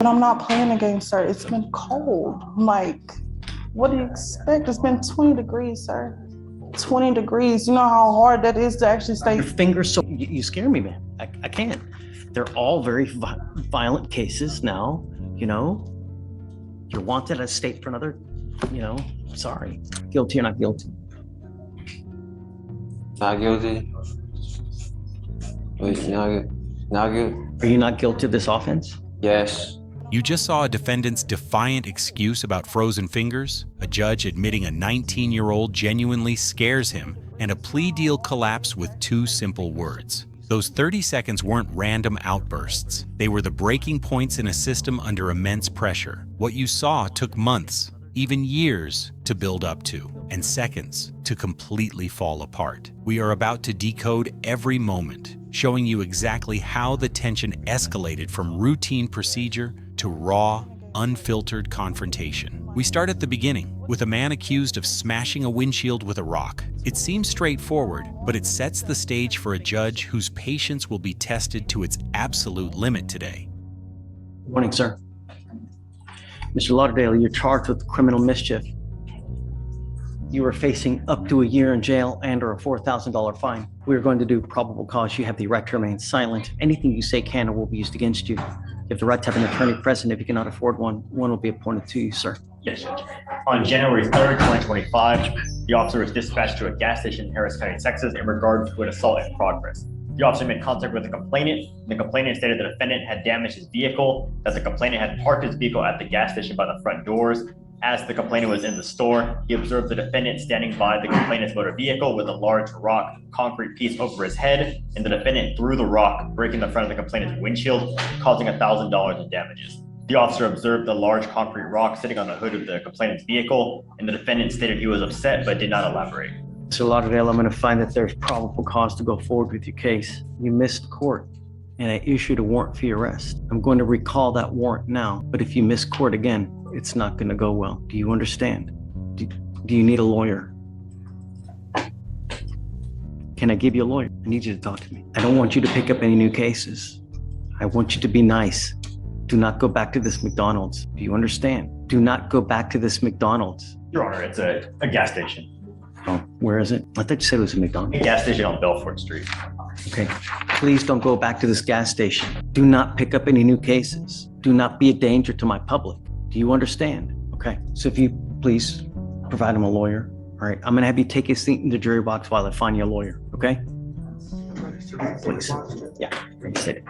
But I'm not playing a game, sir. It's been cold. Like, what do you expect? It's been 20 degrees, sir. 20 degrees. You know how hard that is to actually stay. Your fingers, so you scare me, man. I can't. They're all very violent cases now, you know. You're wanted as state for another, you know, sorry. Guilty or not guilty? Not guilty. Wait, not guilty? Are you not guilty of this offense? Yes. You just saw a defendant's defiant excuse about frozen fingers, a judge admitting a 19-year-old genuinely scares him, and a plea deal collapse with two simple words. Those 30 seconds weren't random outbursts. They were the breaking points in a system under immense pressure. What you saw took months, even years, to build up to, and seconds to completely fall apart. We are about to decode every moment, showing you exactly how the tension escalated from routine procedure to raw, unfiltered confrontation. We start at the beginning, with a man accused of smashing a windshield with a rock. It seems straightforward, but it sets the stage for a judge whose patience will be tested to its absolute limit today. Good morning, sir. Mr. Lauderdale, you're charged with criminal mischief. You are facing up to a year in jail and or a $4,000 fine. We're going to do probable cause. You have the right to remain silent. Anything you say can or will be used against you. You have the right to have an attorney present. If you cannot afford one, one will be appointed to you, sir. Yes, Judge. On January 3rd, 2025, the officer was dispatched to a gas station in Harris County, Texas in regard to an assault in progress. The officer made contact with the complainant. The complainant stated the defendant had damaged his vehicle, that the complainant had parked his vehicle at the gas station by the front doors. As the complainant was in the store, he observed the defendant standing by the complainant's motor vehicle with a large rock concrete piece over his head, and the defendant threw the rock, breaking the front of the complainant's windshield, causing $1,000 in damages. The officer observed the large concrete rock sitting on the hood of the complainant's vehicle, and the defendant stated he was upset but did not elaborate. Mr. Lauderdale, I'm going to find that there's probable cause to go forward with your case. You missed court, and I issued a warrant for your arrest. I'm going to recall that warrant now, but if you miss court again, it's not going to go well. Do you understand? Do you need a lawyer? Can I give you a lawyer? I need you to talk to me. I don't want you to pick up any new cases. I want you to be nice. Do not go back to this McDonald's. Do you understand? Do not go back to this McDonald's. Your Honor, it's a gas station. Oh, where is it? I thought you said it was a McDonald's. A gas station on Belfort Street. Okay, please don't go back to this gas station. Do not pick up any new cases. Do not be a danger to my public. Do you understand? Okay, so if you please provide him a lawyer. All right, I'm gonna have you take a seat in the jury box while I find you a lawyer, okay? Please, yeah, sit it.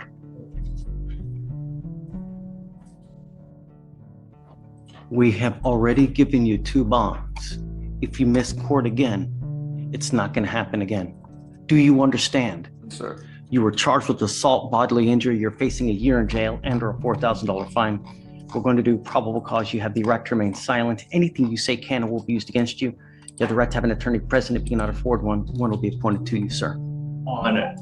We have already given you 2 bonds. If you miss court again, it's not gonna happen again. Do you understand? Sir. You were charged with assault, bodily injury. You're facing a year in jail and or a $4,000 fine. We're going to do probable cause. You have the right to remain silent. Anything you say can or will be used against you. You have the right to have an attorney present. If you cannot afford one, one will be appointed to you, sir. My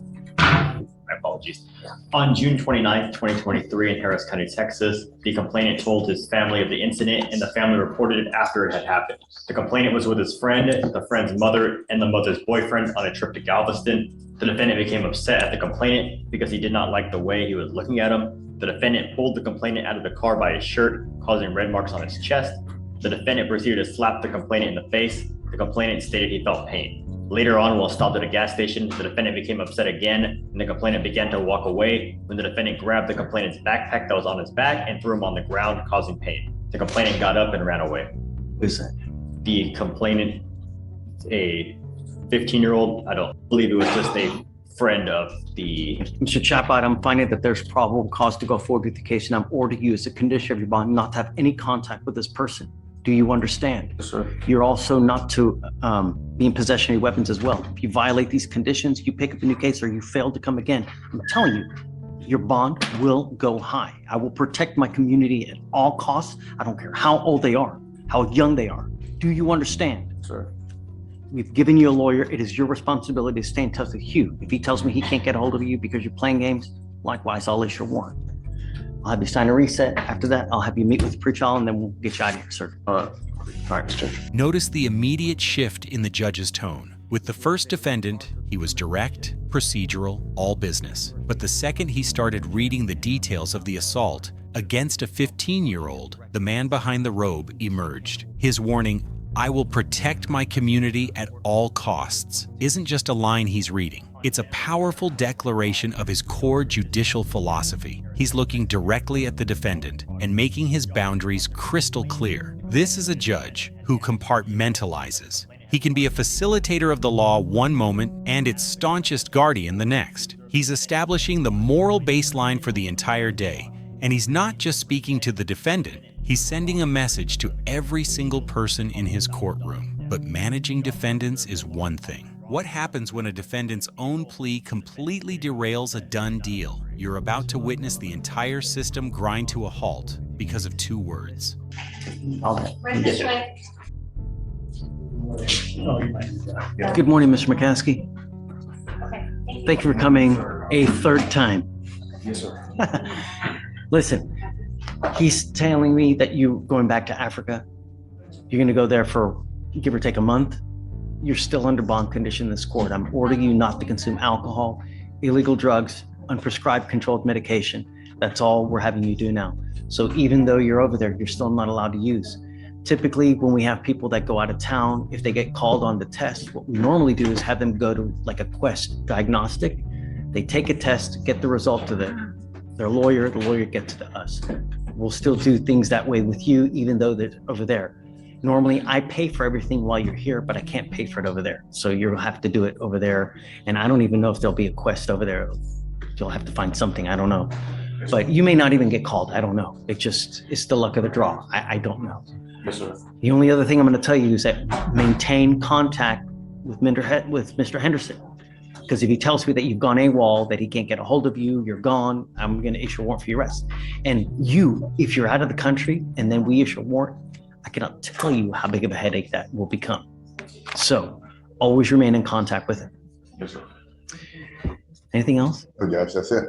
apologies. On June 29th, 2023 in Harris County, Texas, the complainant told his family of the incident, and the family reported it after it had happened. The complainant was with his friend, the friend's mother, and the mother's boyfriend on a trip to Galveston. The defendant became upset at the complainant because he did not like the way he was looking at him. The defendant pulled the complainant out of the car by his shirt, causing red marks on his chest. The defendant proceeded to slap the complainant in the face. The complainant stated he felt pain. Later on, while stopped at a gas station, the defendant became upset again, and the complainant began to walk away when the defendant grabbed the complainant's backpack that was on his back and threw him on the ground, causing pain. The complainant got up and ran away. Who is that? The complainant, a 15-year-old, I don't believe it was just a friend of the... Mr. Chaput, I'm finding that there's probable cause to go forward with the case, and I'm ordering you as a condition of your bond not to have any contact with this person. Do you understand? Yes, sir. You're also not to be in possession of any weapons as well. If you violate these conditions, you pick up a new case or you fail to come again, I'm telling you, your bond will go high. I will protect my community at all costs. I don't care how old they are, how young they are. Do you understand? Sir. We've given you a lawyer. It is your responsibility to stay in touch with Hugh. If he tells me he can't get a hold of you because you're playing games, likewise, I'll issue a warrant. I'll have you sign a reset. After that, I'll have you meet with the pretrial and then we'll get you out of here, sir. All right. All right, Mr. Judge. Notice the immediate shift in the judge's tone. With the first defendant, he was direct, procedural, all business. But the second he started reading the details of the assault, Against a 15-year-old, the man behind the robe emerged. His warning, "I will protect my community at all costs," isn't just a line he's reading. It's a powerful declaration of his core judicial philosophy. He's looking directly at the defendant and making his boundaries crystal clear. This is a judge who compartmentalizes. He can be a facilitator of the law one moment and its staunchest guardian the next. He's establishing the moral baseline for the entire day. And he's not just speaking to the defendant, he's sending a message to every single person in his courtroom. But managing defendants is one thing. What happens when a defendant's own plea completely derails a done deal? You're about to witness the entire system grind to a halt because of 2 words. Right this way. Good morning, Mr. McCaskey. Okay. Thank you for coming a 3rd time. Yes, sir. Listen, he's telling me that you're going back to Africa. You're going to go there for give or take a month. You're still under bond condition in this court. I'm ordering you not to consume alcohol, illegal drugs, unprescribed controlled medication. That's all we're having you do now. So even though you're over there, you're still not allowed to use. Typically, when we have people that go out of town, if they get called on the test, what we normally do is have them go to like a Quest diagnostic. They take a test, get the result to their lawyer, the lawyer gets to us. We'll still do things that way with you, even though they're over there. Normally, I pay for everything while you're here, but I can't pay for it over there. So you'll have to do it over there. And I don't even know if there'll be a Quest over there. You'll have to find something, I don't know. But you may not even get called, I don't know. It's the luck of the draw, I don't know. Yes, sir. The only other thing I'm gonna tell you is that maintain contact with Mr. Henderson. Because if he tells me that you've gone AWOL, that he can't get a hold of you, you're gone, I'm gonna issue a warrant for your arrest. And you, if you're out of the country and then we issue a warrant, I cannot tell you how big of a headache that will become. So always remain in contact with him. Yes, sir. Anything else? Oh, Judge, that's it.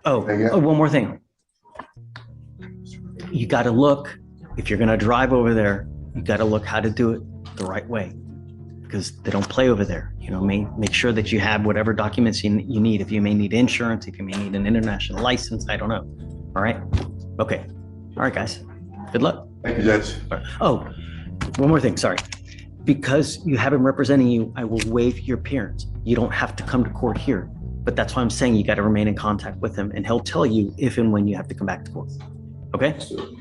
Oh, one more thing. You gotta look, if you're gonna drive over there, you gotta look how to do it the right way. Because they don't play over there. You know, make sure that you have whatever documents you need. If you may need insurance, if you may need an international license, I don't know. All right? Okay. All right, guys. Good luck. Thank you, Judge. Oh, one more thing, sorry. Because you have him representing you, I will waive your appearance. You don't have to come to court here. But that's why I'm saying you got to remain in contact with him, and he'll tell you if and when you have to come back to court. Okay?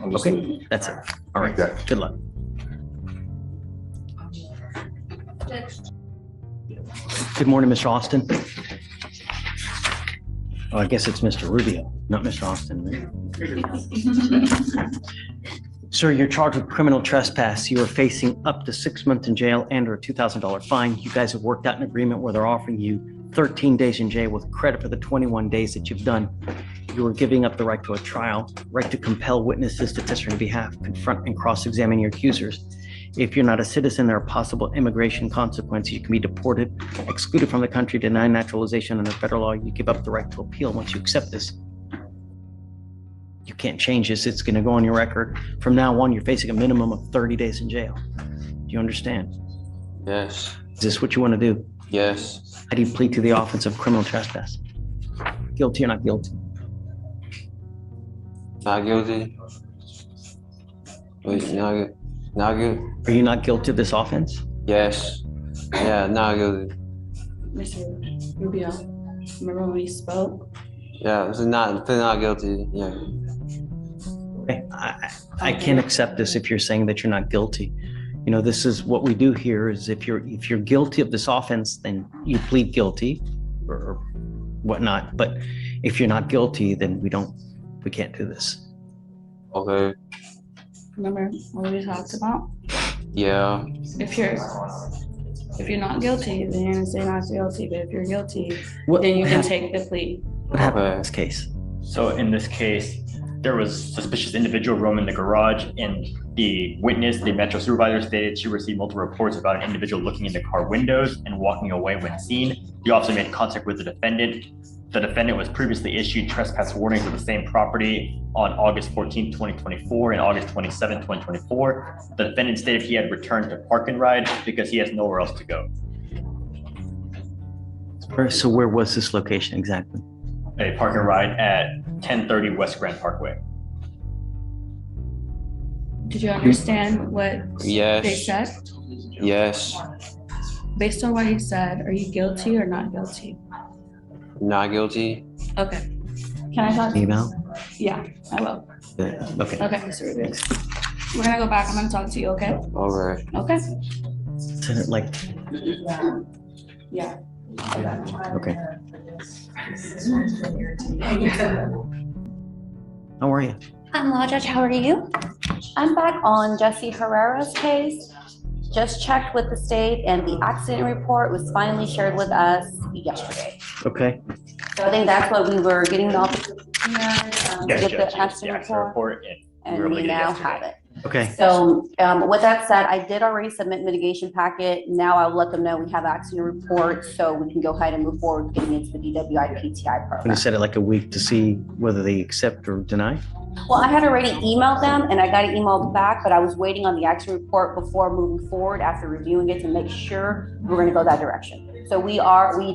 Understood. Okay, that's it. All right, Okay. good luck. Good morning, Mr. Austin. Oh, I guess it's Mr. Rubio, not Mr. Austin. Sir, you're charged with criminal trespass. You are facing up to 6 months in jail and or a $2,000 fine. You guys have worked out an agreement where they're offering you 13 days in jail with credit for the 21 days that you've done. You are giving up the right to a trial, right to compel witnesses to testify on your behalf, confront and cross-examine your accusers. If you're not a citizen, there are possible immigration consequences. You can be deported, excluded from the country, denied naturalization under federal law. You give up the right to appeal once you accept this. You can't change this. It's going to go on your record. From now on, you're facing a minimum of 30 days in jail. Do you understand? Yes. Is this what you want to do? Yes. How do you plead to the offense of criminal trespass? Guilty or not guilty? Not guilty. Wait, not guilty. Are you not guilty of this offense? Yes. Yeah, not guilty. Mr. Rubio, remember when we spoke? Yeah, it's not guilty. Yeah. Okay, I can't accept this if you're saying that you're not guilty. You know, this is what we do here is if you're guilty of this offense, then you plead guilty or whatnot. But if you're not guilty, then we can't do this. Okay. Remember what we talked about? Yeah. If you're not guilty, then you're gonna say not guilty. But if you're guilty, What then you can hap- take the plea. What happened in Okay. this case? So in this case, there was suspicious individual roaming the garage, and the witness, the Metro supervisor, stated she received multiple reports about an individual looking in the car windows and walking away when seen. The officer made contact with the defendant. The defendant was previously issued trespass warnings of the same property on August 14, 2024 and August 27, 2024. The defendant stated he had returned to Park and Ride because he has nowhere else to go. So where was this location exactly? A Park and Ride at 1030 West Grand Parkway. Did you understand what they Yes. said? Yes. Based on what he said, are you guilty or not guilty? Not guilty. Okay. Can I talk? Email? Yeah, I will. Yeah, okay. Okay, Mr. Rubin. We're gonna go back. I'm gonna talk to you, okay? All right. Okay. Send it like, Yeah. okay. How are you? I'm Law Judge, how are you? I'm back on Jesse Herrera's case. Just checked with the state and the accident report was finally shared with us yesterday. Okay. So I think that's what we were getting the officer to Yes, get Judge, the yes, accident report, and we and were able we to get it now yesterday. have it. Okay. So with that said, I did already submit mitigation packet. Now I'll let them know we have accident report so we can go ahead and move forward getting into the DWI PTI When program. you set it like a week to see whether they accept or deny? Well, I had already emailed them and I got it emailed back, but I was waiting on the accident report before moving forward after reviewing it to make sure we're gonna go that direction. So we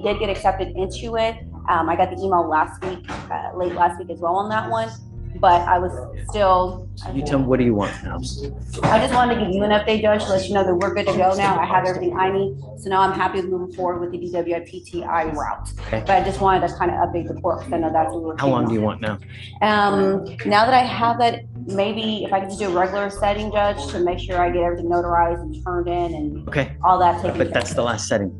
did get accepted into it. I got the email last week, late last week as well on that one, but I was still. You tell me, what do you want now? I just wanted to give you an update, Judge, to let you know that we're good to go now. I have everything I need. So now I'm happy with moving forward with the DWI PTI route. Okay. But I just wanted to kind of update the court because I know that's what we're. How long do you want now? Now that I have that, maybe if I could just do a regular setting, Judge, to make sure I get everything notarized and turned in and Okay, all that taken care but of. that's the last setting.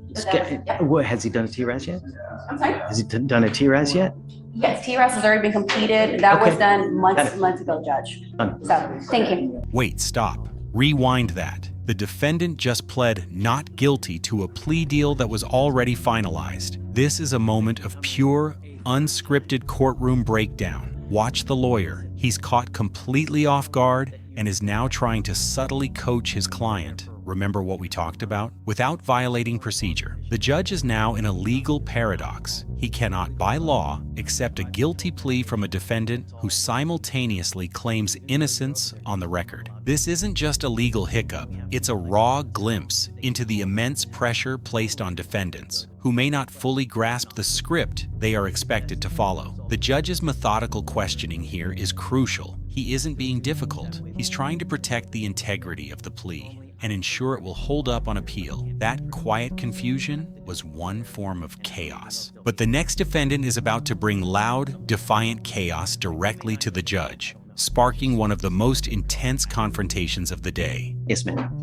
Yeah. What, has he done a TRAS yet? I'm sorry? Has he done a TRAS yet? Yes, TRAS has already been completed. That was Okay. done Got it. months ago, Judge. Done. So, thank you. Wait, stop. Rewind that. The defendant just pled not guilty to a plea deal that was already finalized. This is a moment of pure, unscripted courtroom breakdown. Watch the lawyer. He's caught completely off guard and is now trying to subtly coach his client. Remember what we talked about? Without violating procedure, the judge is now in a legal paradox. He cannot, by law, accept a guilty plea from a defendant who simultaneously claims innocence on the record. This isn't just a legal hiccup, it's a raw glimpse into the immense pressure placed on defendants, who may not fully grasp the script they are expected to follow. The judge's methodical questioning here is crucial. He isn't being difficult. He's trying to protect the integrity of the plea and ensure it will hold up on appeal. That quiet confusion was one form of chaos. But the next defendant is about to bring loud, defiant chaos directly to the judge, sparking one of the most intense confrontations of the day. Yes, ma'am.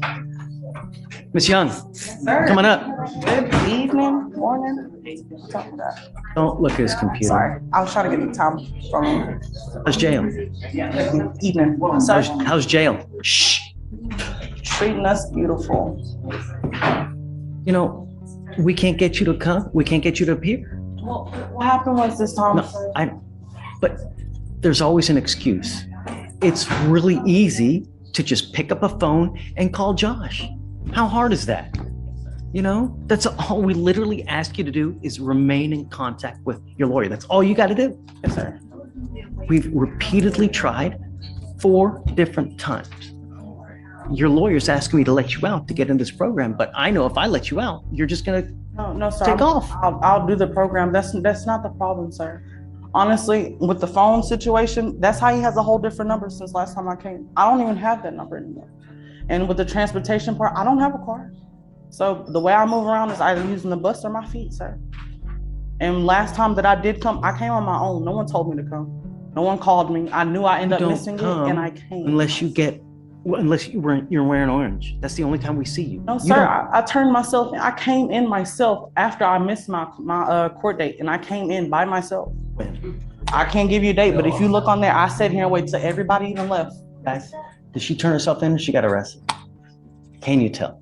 Miss Young, come on up. Good evening, morning. Don't look at his computer. Sorry, I was trying to get the time from him. How's jail? Evening. Sorry. How's jail? Shh. Treating us beautiful. You know, we can't get you to come. We can't get you to appear. Well, what happened was this time. No, but there's always an excuse. It's really easy to just pick up a phone and call Josh. How hard is that? You know, that's all we literally ask you to do is remain in contact with your lawyer. That's all you got to do. Yes, sir. We've repeatedly tried 4 different times. Your lawyer's asking me to let you out to get in this program, but I know if I let you out, you're just gonna No, sir. take off. I'll do the program. That's not the problem, sir. Honestly, with the phone situation, that's how he has a whole different number since last time I came. I don't even have that number anymore. And with the transportation part, I don't have a car. So the way I move around is either using the bus or my feet, sir. And last time that I did come, I came on my own. No one told me to come. No one called me. I knew I ended up missing it, and I came. Unless you're wearing orange. That's the only time we see you. No, You sir. don't- I turned myself in. I came in myself after I missed my court date, and I came in by myself. I can't give you a date, but if you look on there, I sat here and waited till everybody even left. Guys, did she turn herself in or she got arrested? Can you tell?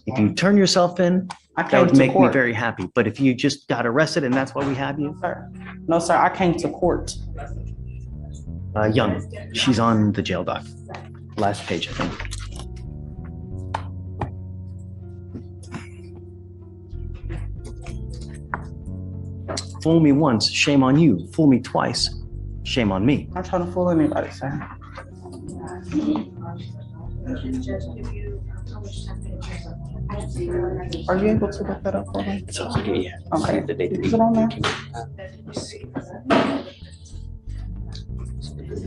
If you turn yourself in, I that came would to make me court. very happy. But if you just got arrested and that's why we have you, Sir. No, sir. I came to court. Young, she's on the jail doc. Last page, I think. Fool me once, shame on you. Fool me twice, shame on me. I'm trying to fool anybody, sir. Are you able to look that up for me? It's also yeah. Okay. The date Is it on there?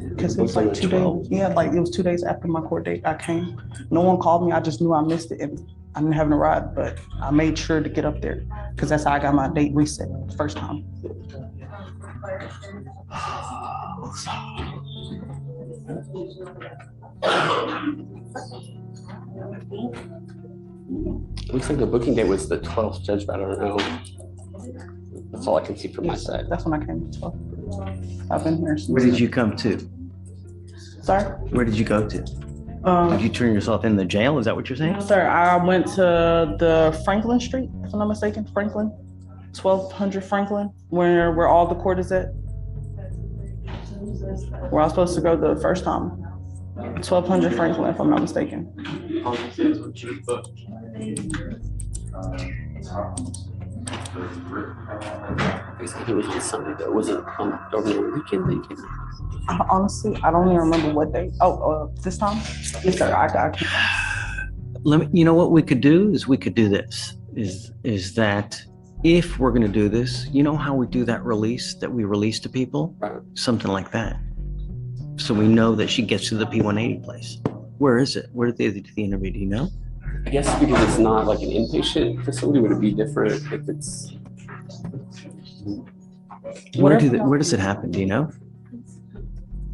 Because it was like 2 days. Yeah, like it was 2 days after my court date. I came. No one called me. I just knew I missed it, and I didn't have a ride. But I made sure to get up there because that's how I got my date reset the first time. Looks like the booking date was the 12th, Judge, but I don't know. That's all I can see from my side. That's when I came to 12. I've been here since. Where did you come to? Sorry? Where did you go to? Did you turn yourself in the jail? Is that what you're saying? Sir, I went to the Franklin Street, if I'm not mistaken, Franklin, 1200 Franklin, where all the court is at. Where I was supposed to go the first time. 1200 Franklin, if I'm not mistaken. It was on Sunday though. Was it over the weekend? Honestly, I don't even remember what day. This time? Yes, sir. I can't. You know what we could do is we could do this. Is that if we're going to do this, you know how we do that release that we release to people? Right. Something like that. So we know that she gets to the P180 place. Where is it? Where did they do the interview? Do you know? I guess because it's not like an inpatient facility, would it be different if it's? Where does it happen? Do you know?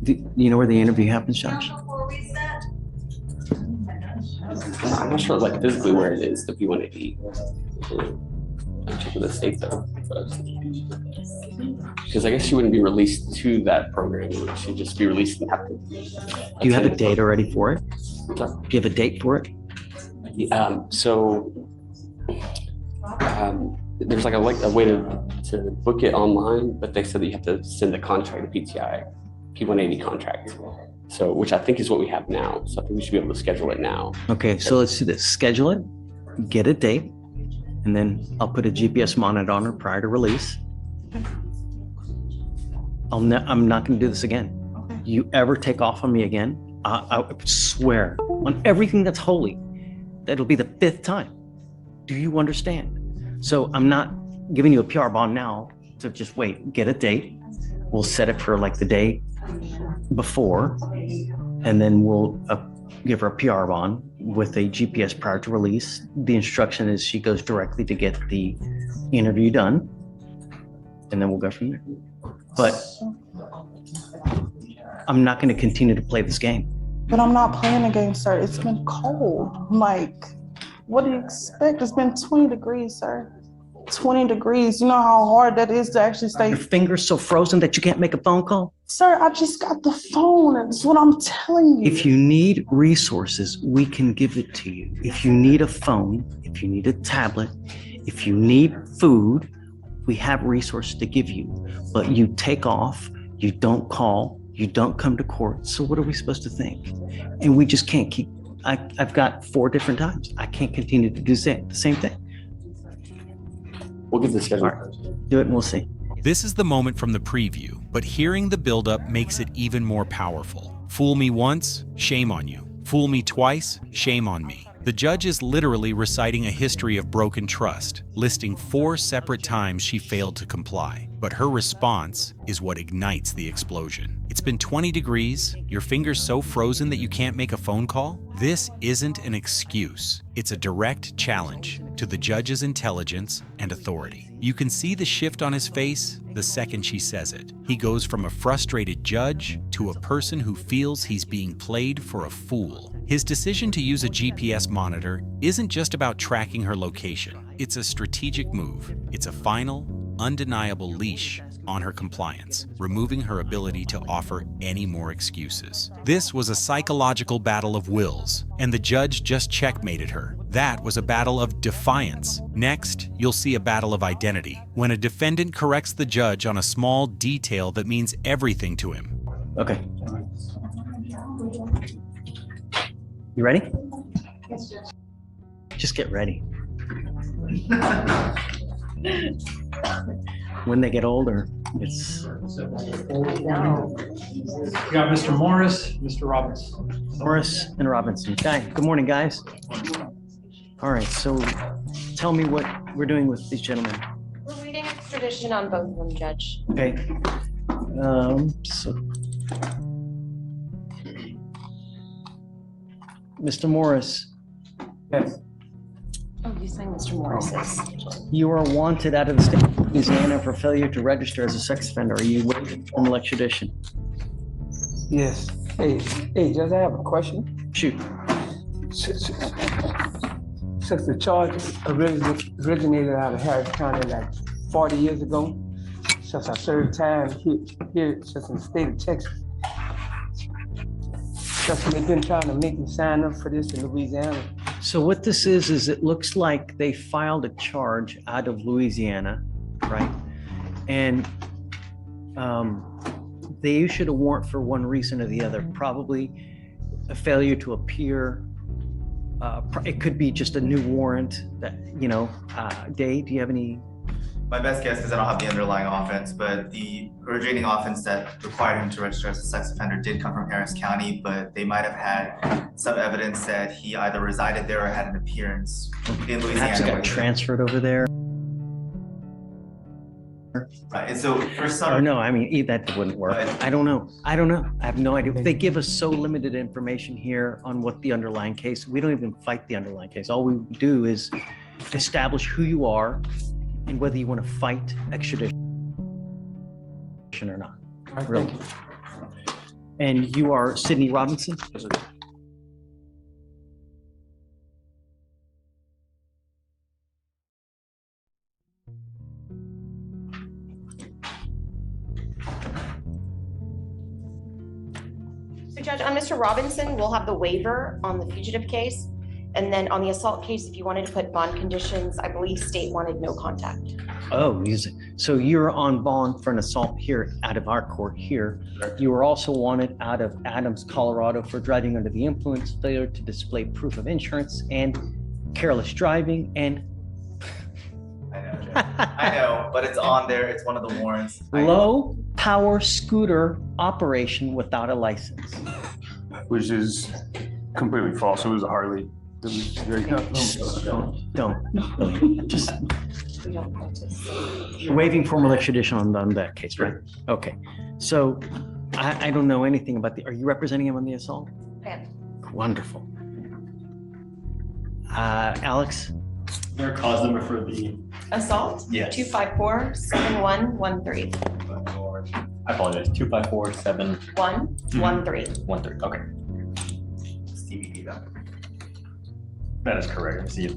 Do you know where the interview happens, Josh? I'm not sure like physically where it is, the P180. I'm checking the state though. Because I guess she wouldn't be released to that program. She'd just be released and have to. Do you have a date already for it? Do you have a date for it? There's like a way to book it online, but they said that you have to send a contract, a PTI, P180 contract. So, which I think is what we have now. So I think we should be able to schedule it now. Okay, so let's do this. Schedule it, get a date, and then I'll put a GPS monitor on her prior to release. I'm not going to do this again. You ever take off on me again, I swear on everything that's holy, that'll be the 5th time. Do you understand? So I'm not giving you a PR bond now to just wait, get a date. We'll set it for like the day before, and then we'll give her a PR bond with a GPS prior to release. The instruction is she goes directly to get the interview done, and then we'll go from there. But I'm not going to continue to play this game. But I'm not playing a game, sir. It's been cold. Like, what do you expect? It's been 20 degrees, sir. 20 degrees. You know how hard that is to actually stay. Your finger's so frozen that you can't make a phone call? Sir, I just got the phone. That's what I'm telling you. If you need resources, we can give it to you. If you need a phone, if you need a tablet, if you need food, we have resources to give you. But you take off, you don't call, you don't come to court. So what are we supposed to think? And we just can't keep, I've got 4 different times. I can't continue to do the same thing. We'll get the schedule. All right, do it and we'll see. This is the moment from the preview, but hearing the buildup makes it even more powerful. Fool me once, shame on you. Fool me twice, shame on me. The judge is literally reciting a history of broken trust, listing 4 separate times she failed to comply. But her response is what ignites the explosion. It's been 20 degrees, your finger's so frozen that you can't make a phone call? This isn't an excuse. It's a direct challenge to the judge's intelligence and authority. You can see the shift on his face the second she says it. He goes from a frustrated judge to a person who feels he's being played for a fool. His decision to use a GPS monitor isn't just about tracking her location. It's a strategic move. It's a final, undeniable leash on her compliance, removing her ability to offer any more excuses. This was a psychological battle of wills, and the judge just checkmated her. That was a battle of defiance. Next, you'll see a battle of identity, when a defendant corrects the judge on a small detail that means everything to him. Okay. You ready? Just get ready. When they get older, it's... We got Mr. Morris, Mr. Robinson. Morris and Robinson. Good morning, guys. All right, so tell me what we're doing with these gentlemen. We're reading extradition on both of them, Judge. Okay. So Mr. Morris, Yes. Oh, you saying Mr. Morris's? you are wanted out of the state of Louisiana for failure to register as a sex offender. Are you waiting for formal extradition? Yes. Hey, Judge, I have a question. Shoot. Since the charge originated out of Harris County like 40 years ago, since I served time here since in the state of Texas, since they've been trying to make me sign up for this in Louisiana. So what this is it looks like they filed a charge out of Louisiana, right? And they issued a warrant for one reason or the other, probably a failure to appear. It could be just a new warrant that, Dave, do you have any? My best guess, because I don't have the underlying offense, but the originating offense that required him to register as a sex offender did come from Harris County, but they might have had some evidence that he either resided there or had an appearance in Louisiana. Perhaps it got transferred over there. Right, and so for some. Or no, I mean, that wouldn't work. I don't know. I have no idea. They give us so limited information here on what the underlying case. We don't even fight the underlying case. All we do is establish who you are and whether you want to fight extradition or not. Right, Really. thank you. And you are Sidney Robinson? So Judge, on Mr. Robinson, we'll have the waiver on the fugitive case. And then on the assault case, if you wanted to put bond conditions, I believe state wanted no contact. Oh, so you're on bond for an assault here out of our court here. You were also wanted out of Adams, Colorado for driving under the influence, failure to display proof of insurance, and careless driving, and I know, Judge. I know, but it's on there. It's one of the warrants. low power scooter operation without a license. Which is completely false. It was a Harley. It was very Don't. Just waiving formal extradition on that case, right? Okay. So I don't know anything about are you representing him on the assault? I am. Wonderful. Alex? Their cause number for the Assault? Yes. 254-7113. I apologize. 254-7113. 113. Okay. TBD though. That is correct. Let's see.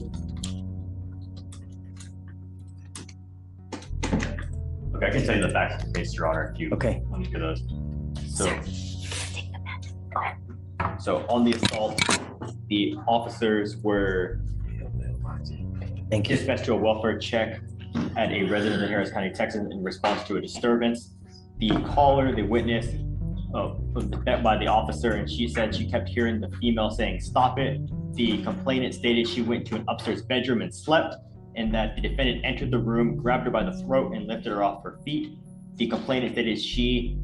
Okay, I can tell you the facts of the case, Your Honor, if you want to hear those. So on the assault, the officers were dispatched to a welfare check at a residence in Harris County, Texas, in response to a disturbance. The caller, the witness, was met by the officer, and she said she kept hearing the female saying, "Stop it." The complainant stated she went to an upstairs bedroom and slept, and that the defendant entered the room, grabbed her by the throat, and lifted her off her feet. The complainant stated she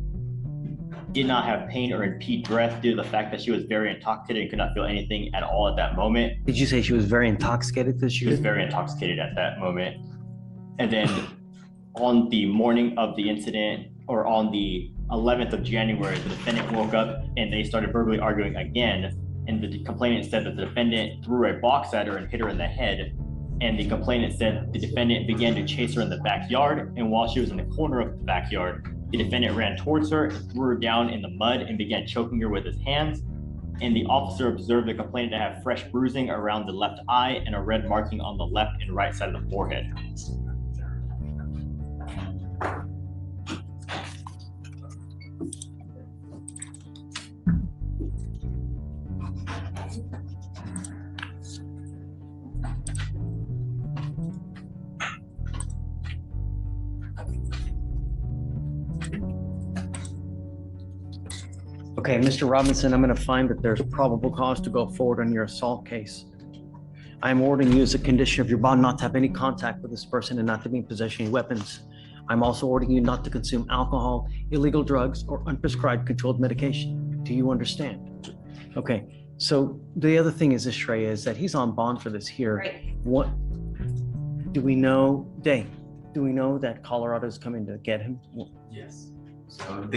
did not have pain or impede breath due to the fact that she was very intoxicated and could not feel anything at all at that moment. Did you say she was very intoxicated? She was very intoxicated at that moment. And then on the morning of the incident, or on the 11th of January, the defendant woke up and they started verbally arguing again. And the complainant said that the defendant threw a box at her and hit her in the head. And the complainant said the defendant began to chase her in the backyard. And while she was in the corner of the backyard, the defendant ran towards her, threw her down in the mud, and began choking her with his hands. And the officer observed the complainant to have fresh bruising around the left eye and a red marking on the left and right side of the forehead. Okay, Mr. Robinson, I'm going to find that there's probable cause to go forward on your assault case. I'm ordering you as a condition of your bond not to have any contact with this person and not to be in possession of any weapons. I'm also ordering you not to consume alcohol, illegal drugs, or unprescribed controlled medication. Do you understand? Okay, so the other thing is this, Shreya, is that he's on bond for this here. Right. What do we know, Day? Do we know that Colorado's coming to get him? Yes. So short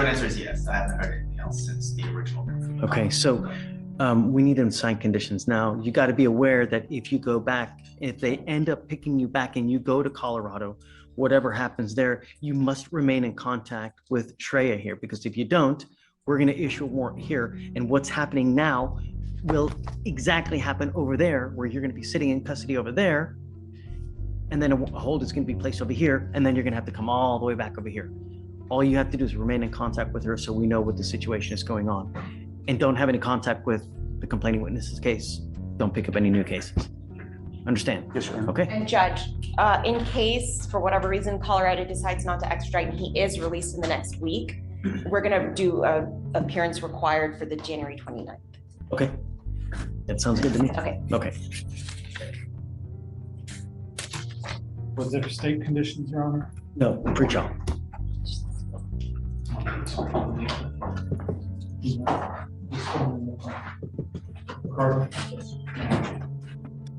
answer is yes. I haven't heard anything else since the original. Okay, so We need them signed conditions. Now, you got to be aware that if you go back, if they end up picking you back and you go to Colorado, whatever happens there, you must remain in contact with Shreya here, because if you don't, we're going to issue a warrant here. And what's happening now will exactly happen over there, where you're going to be sitting in custody over there. And then a hold is going to be placed over here. And then you're going to have to come all the way back over here. All you have to do is remain in contact with her so we know what the situation is going on. And don't have any contact with the complaining witness's case. Don't pick up any new cases. Understand? Yes, sir. Okay. And Judge, in case, for whatever reason, Colorado decides not to extradite and he is released in the next week, we're gonna do a appearance required for the January 29th. Okay. That sounds good to me. Okay. Okay. Was there state conditions, Your Honor? No, pre-trial.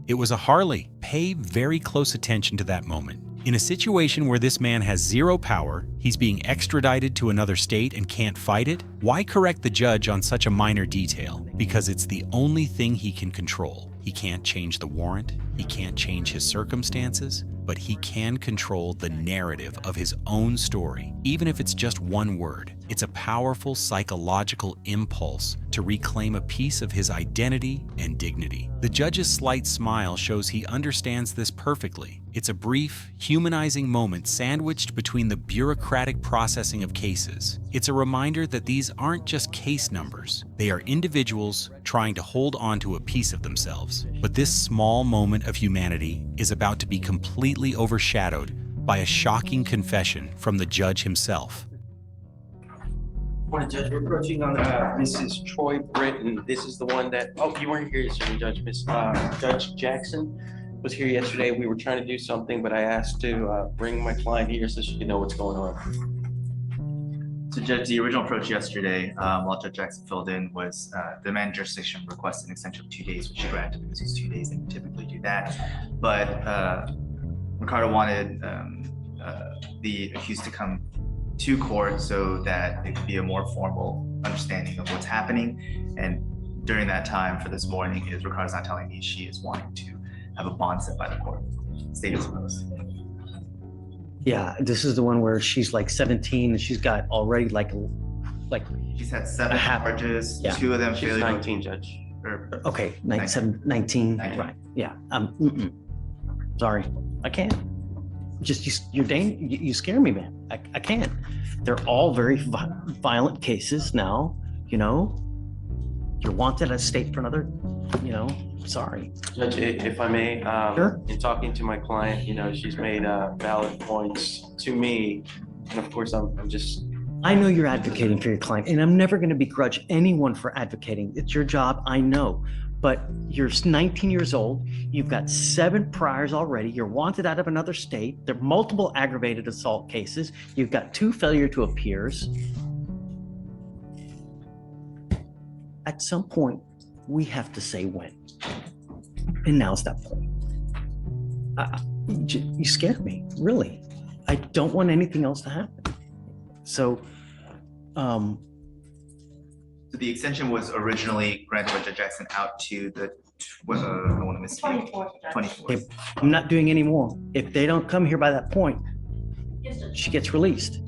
It was a Harley. Pay very close attention to that moment. In a situation where this man has zero power, he's being extradited to another state and can't fight it, why correct the judge on such a minor detail? Because it's the only thing he can control. He can't change the warrant, he can't change his circumstances, but he can control the narrative of his own story, even if it's just one word. It's a powerful psychological impulse to reclaim a piece of his identity and dignity. The judge's slight smile shows he understands this perfectly. It's a brief, humanizing moment sandwiched between the bureaucratic processing of cases. It's a reminder that these aren't just case numbers. They are individuals trying to hold on to a piece of themselves. But this small moment of humanity is about to be completely overshadowed by a shocking confession from the judge himself. Morning, Judge. We're approaching on Mrs. Troy Britton. This is the one that, oh, you weren't here yesterday, Judge. Judge Jackson was here yesterday. We were trying to do something, but I asked to bring my client here so she could know what's going on. So Judge, the original approach yesterday, while Judge Jackson filled in, was the man jurisdiction requested an extension of 2 days, which she granted because he's 2 days and you typically do that. But Ricardo wanted the accused to come to court so that it could be a more formal understanding of what's happening. And during that time for this morning, is Ricardo's not telling me she is wanting to have a bond set by the court. State as opposed. Yeah, this is the one where she's like 17 and she's got already like she's had 7 charges, yeah. 2 of them She's failure. 19, Judge. Okay, 19, right? Yeah. Sorry, I can't. Just you scare me, man. I can't. They're all very violent cases now. You know, you're wanted at state for another. You know, sorry. Judge, if I may, Sure. in talking to my client, you know, she's made valid points to me, and of course, I'm just. I know you're advocating for your client, and I'm never going to begrudge anyone for advocating. It's your job, I know. But you're 19 years old, you've got 7 priors already, you're wanted out of another state, there are multiple aggravated assault cases, you've got 2 failure to appears. At some point, we have to say when. And now's that point. You scared me, really. I don't want anything else to happen. So, So the extension was originally granted by Judge Jackson out to the, I want to miss 24th. if I'm not doing any more. If they don't come here by that point, she gets released.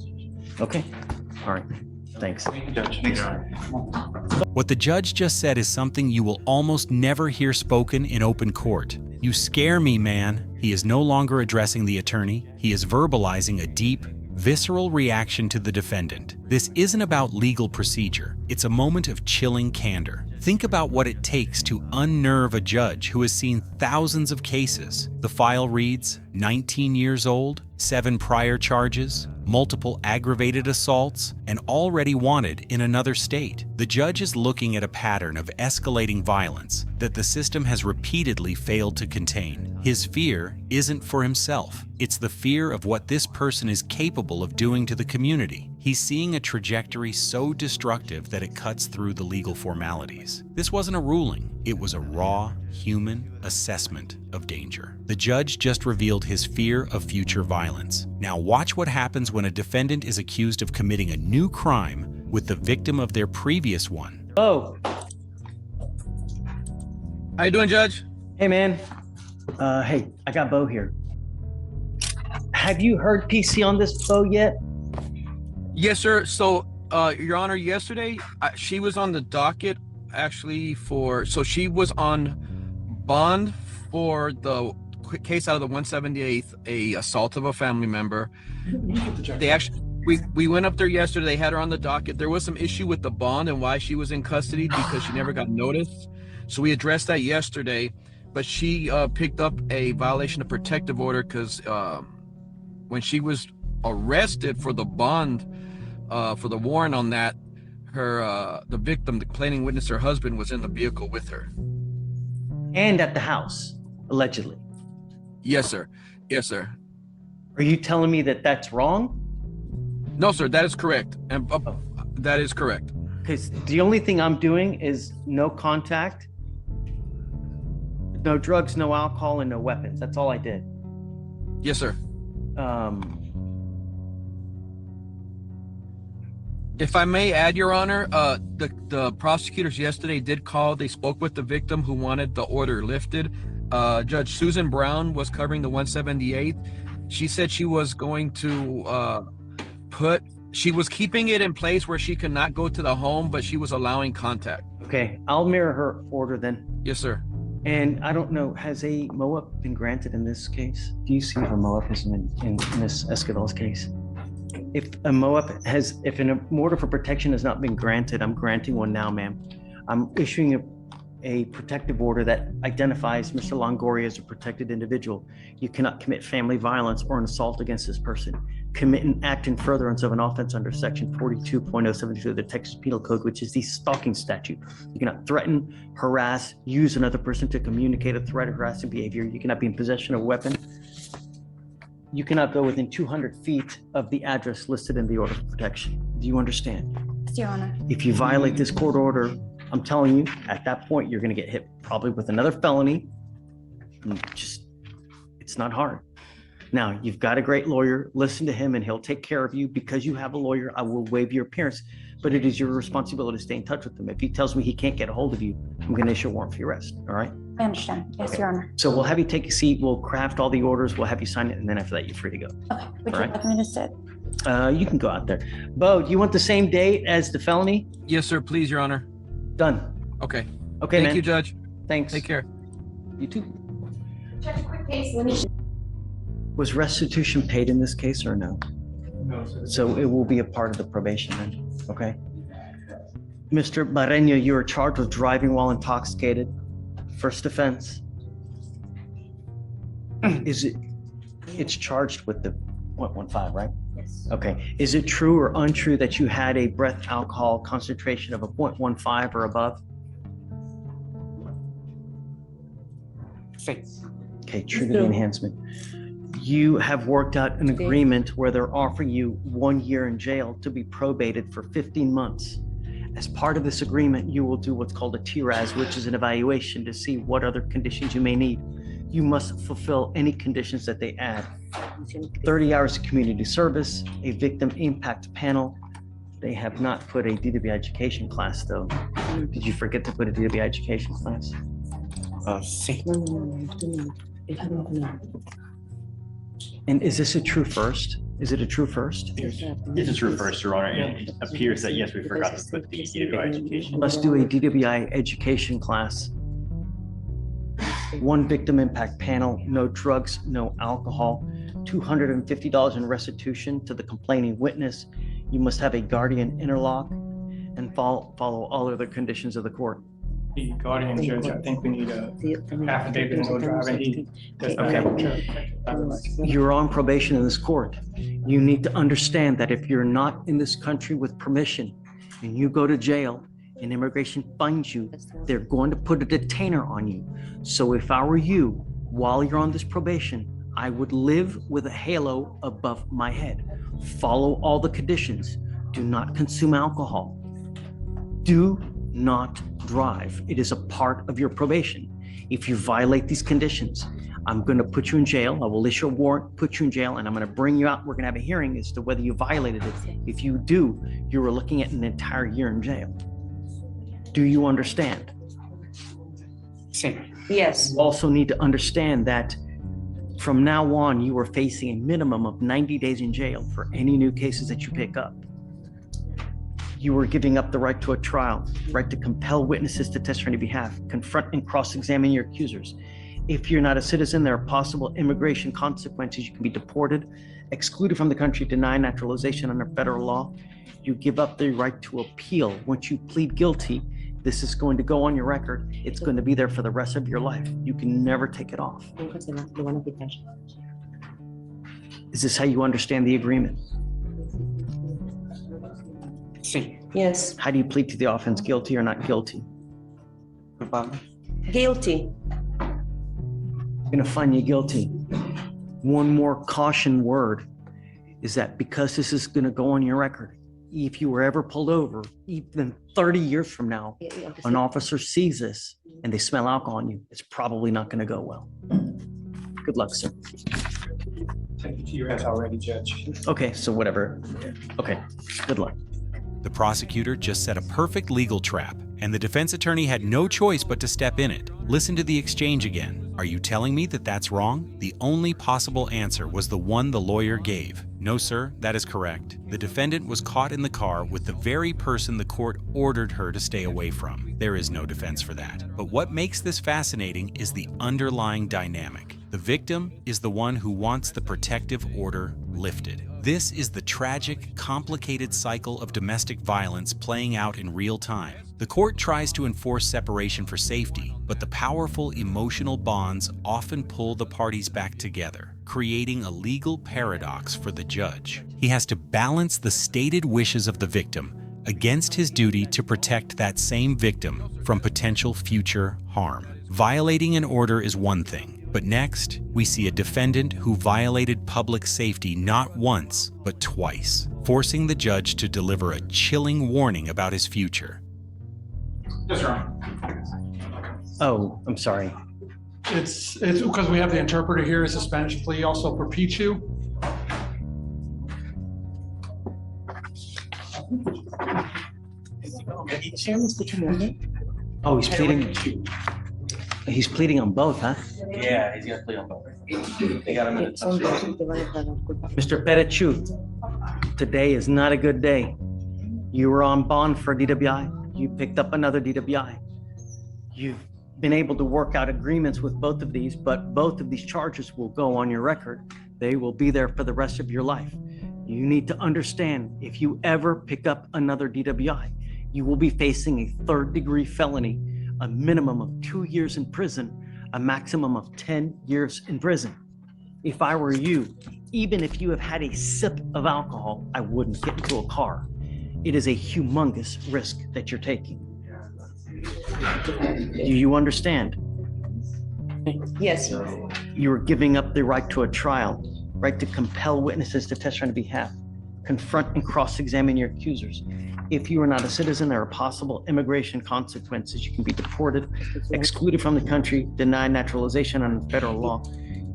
Okay? All right. Thanks. Judge. Thanks, Your Honor. What the judge just said is something you will almost never hear spoken in open court. You scare me, man. He is no longer addressing the attorney. He is verbalizing a deep, visceral reaction to the defendant. This isn't about legal procedure. It's a moment of chilling candor. Think about what it takes to unnerve a judge who has seen thousands of cases. The file reads, 19 years old, 7 prior charges, multiple aggravated assaults, and already wanted in another state. The judge is looking at a pattern of escalating violence that the system has repeatedly failed to contain. His fear isn't for himself. It's the fear of what this person is capable of doing to the community. He's seeing a trajectory so destructive that it cuts through the legal formalities. This wasn't a ruling. It was a raw, human assessment of danger. The judge just revealed his fear of future violence. Now watch what happens when a defendant is accused of committing a new crime with the victim of their previous one. Oh, How you doing, Judge? Hey, man. Hey, I got Bo here. Have you heard PC on this, Bo, yet? Yes, sir. So, Your Honor, yesterday, she was on the docket actually so she was on bond for the case out of the 178th, a assault of a family member. They actually, we went up there yesterday. They had her on the docket. There was some issue with the bond and why she was in custody because she never got noticed. So we addressed that yesterday, but she picked up a violation of protective order because when she was arrested for the bond, for the warrant on that, the victim, the complaining witness, her husband, was in the vehicle with her. And at the house, allegedly. Yes, sir. Yes, sir. Are you telling me that that's wrong? No, sir, that is correct. And that is correct. Because the only thing I'm doing is no contact, no drugs, no alcohol, and no weapons. That's all I did. Yes, sir. If I may add, Your Honor, the prosecutors yesterday did call. They spoke with the victim who wanted the order lifted. Judge Susan Brown was covering the 178th. She said she was going to she was keeping it in place where she could not go to the home, but she was allowing contact. Okay, I'll mirror her order then. Yes, sir. And I don't know, has a MOAP been granted in this case? Do you see if a MOAP is in Ms. Esquivel's case? If a MOAP if an order for protection has not been granted, I'm granting one now, ma'am. I'm issuing a protective order that identifies Mr. Longoria as a protected individual. You cannot commit family violence or an assault against this person. Commit an act in furtherance of an offense under section 42.072 of the Texas Penal Code, which is the stalking statute. You cannot threaten, harass, use another person to communicate a threat or harassing behavior. You cannot be in possession of a weapon. You cannot go within 200 feet of the address listed in the order of protection. Do you understand? Yes, Your Honor. If you violate this court order, I'm telling you, at that point, you're going to get hit probably with another felony. It's not hard. Now, you've got a great lawyer. Listen to him and he'll take care of you. Because you have a lawyer, I will waive your appearance, but it is your responsibility to stay in touch with him. If he tells me he can't get a hold of you, I'm going to issue a warrant for your arrest. All right? I understand. Yes, Your Honor. So we'll have you take a seat. We'll craft all the orders. We'll have you sign it. And then after that, you're free to go. Okay. Would All you right. like me to sit? You can go out there. Bo, do you want the same date as the felony? Yes, sir. Please, Your Honor. Done. Okay. Okay, Thank man. you, Judge. Thanks. Take care. You too. Judge, a quick case. Let me. Was restitution paid in this case or no? No, sir. So it will be a part of the probation then, okay? Mr. Barreño, you are charged with driving while intoxicated. First offense. It's charged with the 0.15, right? Yes. Okay. Is it true or untrue that you had a breath alcohol concentration of a 0.15 or above? Faith. Okay, true to the enhancement. You have worked out an agreement where they're offering you 1 year in jail to be probated for 15 months. As part of this agreement, you will do what's called a TRAS, which is an evaluation to see what other conditions you may need. You must fulfill any conditions that they add. 30 hours of community service, a victim impact panel. They have not put a DWI education class though. Did you forget to put a DWI education class? Sí. And is this a true first? Is it a true first? It's a true first, Your Honor. And it appears that, yes, we forgot to put the DWI education. Let's do a DWI education class. 1 victim impact panel, no drugs, no alcohol, $250 in restitution to the complaining witness. You must have a guardian interlock and follow all other conditions of the court. The guardian judge, I think we need a affidavit of no driving. You're on probation in this court. You need to understand that if you're not in this country with permission and you go to jail and immigration finds you, they're going to put a detainer on you. So if I were you, while you're on this probation, I would live with a halo above my head. Follow all the conditions. Do not consume alcohol. Do not drive. It is a part of your probation. If you violate these conditions, I'm going to put you in jail. I will issue a warrant, put you in jail, and I'm going to bring you out. We're going to have a hearing as to whether you violated it. If you do, you are looking at an entire year in jail. Do you understand? Yes. You also need to understand that from now on, you are facing a minimum of 90 days in jail for any new cases that you pick up. You are giving up the right to a trial, right to compel witnesses to testify on your behalf, confront and cross-examine your accusers. If you're not a citizen, there are possible immigration consequences. You can be deported, excluded from the country, denied naturalization under federal law. You give up the right to appeal. Once you plead guilty, this is going to go on your record. It's going to be there for the rest of your life. You can never take it off. Is this how you understand the agreement? Yes. How do you plead to the offense, guilty or not guilty? Guilty. I'm gonna find you guilty. One more caution word is that because this is gonna go on your record, if you were ever pulled over, even 30 years from now, an officer sees this and they smell alcohol on you, it's probably not gonna go well. Good luck, sir. Take it to your ass already, Judge. Okay, so whatever. Okay, good luck. The prosecutor just set a perfect legal trap, and the defense attorney had no choice but to step in it. Listen to the exchange again. Are you telling me that that's wrong? The only possible answer was the one the lawyer gave. No, sir, that is correct. The defendant was caught in the car with the very person the court ordered her to stay away from. There is no defense for that. But what makes this fascinating is the underlying dynamic. The victim is the one who wants the protective order lifted. This is the tragic, complicated cycle of domestic violence playing out in real time. The court tries to enforce separation for safety, but the powerful emotional bonds often pull the parties back together, creating a legal paradox for the judge. He has to balance the stated wishes of the victim against his duty to protect that same victim from potential future harm. Violating an order is one thing. But next, we see a defendant who violated public safety not once, but twice, forcing the judge to deliver a chilling warning about his future. Yes, sir. Oh, I'm sorry. It's because we have the interpreter here. It's a Spanish plea also for Pichu. Oh, he's pleading. He's pleading on both, huh? Yeah, he's gonna plead on both. They got him in Mr. Perechu, today is not a good day. You were on bond for DWI. You picked up another DWI. You've been able to work out agreements with both of these, but both of these charges will go on your record. They will be there for the rest of your life. You need to understand, if you ever pick up another DWI, you will be facing a third-degree felony, a minimum of 2 years in prison, a maximum of 10 years in prison. If I were you, even if you have had a sip of alcohol, I wouldn't get into a car. It is a humongous risk that you're taking. Do you understand? Yes. You are giving up the right to a trial, right to compel witnesses to testify on behalf, confront and cross-examine your accusers. If you are not a citizen, there are possible immigration consequences. You can be deported, excluded from the country, denied naturalization under federal law.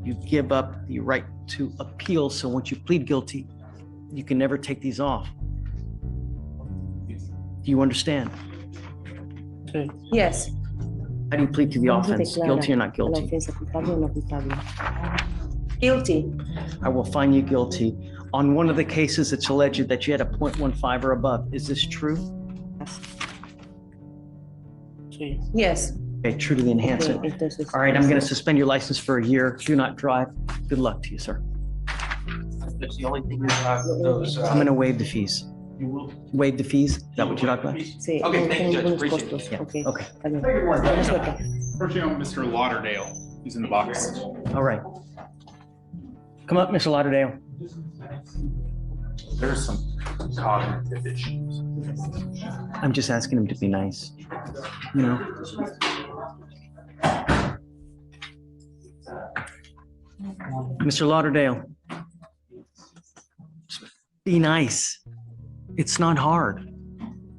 You give up the right to appeal, so once you plead guilty, you can never take these off. Do you understand? Yes. How do you plead to the offense, guilty or not guilty? Guilty. I will find you guilty. On one of the cases, it's alleged that you had a 0.15 or above. Is this true? Yes. Okay, true to the enhancement. All right, I'm going to suspend your license for a year. Do not drive. Good luck to you, sir. That's the only thing you have those. I'm going to waive the fees. You will. Waive the fees? Is that what you're talking about? Okay, thank you, Judge. Appreciate it. Yeah, okay. Approaching on Mr. Lauderdale. He's in the box. All right. Come up, Mr. Lauderdale. There's some cognitive issues. I'm just asking him to be nice. You know? Mr. Lauderdale, be nice. It's not hard.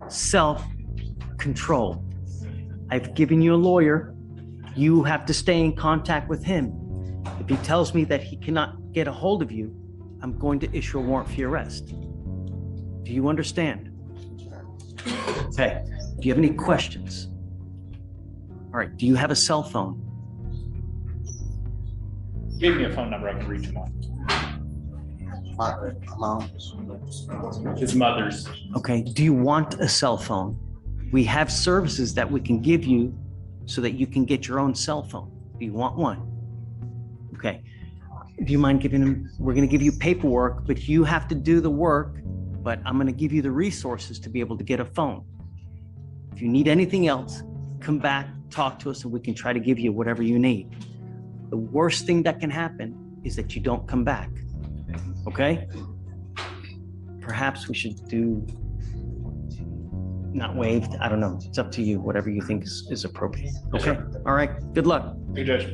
Self-control. I've given you a lawyer. You have to stay in contact with him. If he tells me that he cannot get a hold of you, I'm going to issue a warrant for your arrest. Do you understand? Okay. Do you have any questions? All All right, do you have a cell phone? Give me a phone number I can reach him on. His mother's. Okay, do you want a cell phone? We have services that we can give you so that you can get your own cell phone. Do you want one? Okay. Do you mind giving him, we're gonna give you paperwork, but you have to do the work, but I'm gonna give you the resources to be able to get a phone. If you need anything else, come back, talk to us, and we can try to give you whatever you need. The worst thing that can happen is that you don't come back, okay? Perhaps we should do, not waived, I don't know, it's up to you, whatever you think is appropriate. Okay, all right, good luck. Good judge.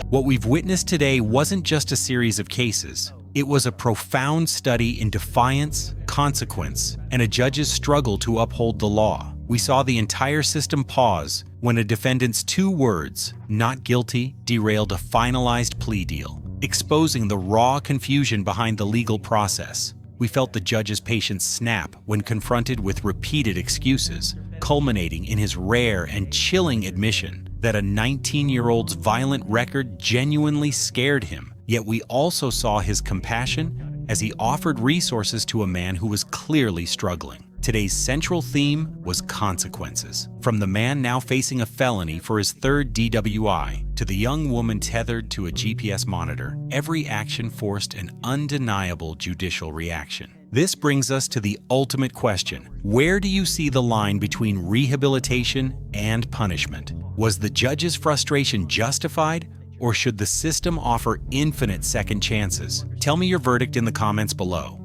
What we've witnessed today wasn't just a series of cases. It was a profound study in defiance, consequence, and a judge's struggle to uphold the law. We saw the entire system pause when a defendant's 2 words, "not guilty," derailed a finalized plea deal, exposing the raw confusion behind the legal process. We felt the judge's patience snap when confronted with repeated excuses, culminating in his rare and chilling admission that a 19-year-old's violent record genuinely scared him. Yet we also saw his compassion as he offered resources to a man who was clearly struggling. Today's central theme was consequences. From the man now facing a felony for his 3rd DWI to the young woman tethered to a GPS monitor, every action forced an undeniable judicial reaction. This brings us to the ultimate question. Where do you see the line between rehabilitation and punishment? Was the judge's frustration justified, or should the system offer infinite second chances? Tell me your verdict in the comments below.